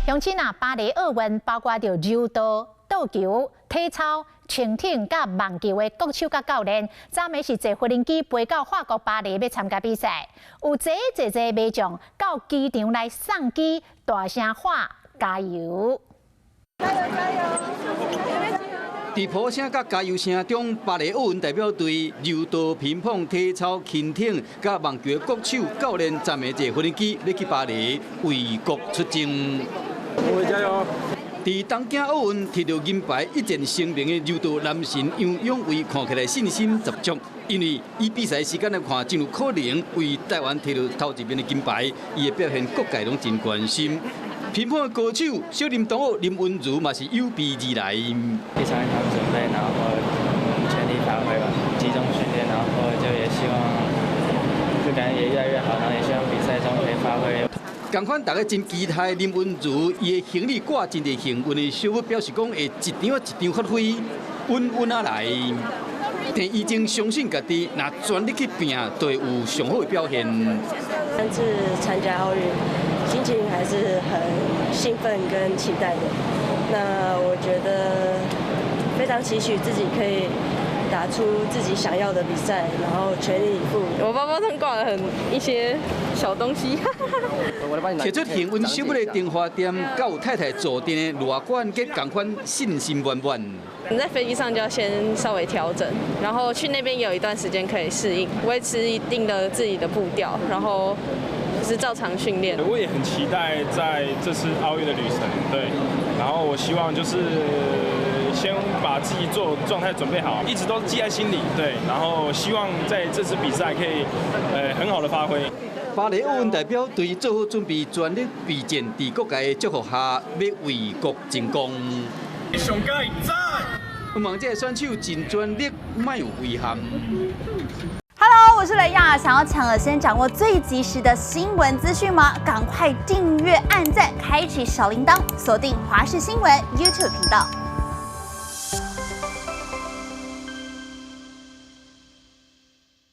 乡亲啊，巴黎奥运包括着柔道、倒球、体操、潜艇甲网球的国手甲教练，昨暝是坐飞机飞到法国巴黎要参加比赛，有坐迷将到机场来送机，大声喊加油！加油加油！在呼声甲加油声中，巴黎奥运代表队柔道、乒乓、体操、轻艇甲网球的国手教练，昨暝坐飞机要去巴黎为国出征。加油！在东京奥运摕到银牌一战成名的柔道男神杨永伟，看起来信心十足，因为以比赛时间来看，真有可能为台湾摕到头一面的金牌。伊的表现各界拢真关心。乒乓的高手小林同学林文如嘛是有备而来。非常准备，然后全力发挥吧，集中训练，然后就也希望就感觉也越来越好，然后也希望比赛中可以发挥。同款，大家真期待林文如，伊的行李挂真侪幸运的小物，表示讲会一场一场发挥，稳稳啊来。但伊真相信家己，若全力去拼，就会有上好的表现。但是参加奥运，心情还是很兴奋跟期待的。那我觉得非常期许自己可以打出自己想要的比赛，然后全力以赴。我包包上挂了一些小东西。摕出幸运小物的电话店，甲有太太坐垫的偌款，皆同款信心满满。你在飞机上就要先稍微调整，然后去那边也有一段时间可以适应，维持一定的自己的步调，然后就是照常训练。我也很期待在这次奥运的旅程，对，然后我希望就是先把自己状态准备好，一直都记在心里，对，然后希望在这次比赛可以很好的发挥。巴黎奥运代表队做好准备，全力备战，在各界的祝福下，要为国争光。上届赞！希望这个选手尽全力，莫有遗憾。Hello， 我是雷亚，想要抢先掌握最及时的新闻资讯吗？赶快订阅、按赞、开启小铃铛，锁定华视新闻 YouTube 频道。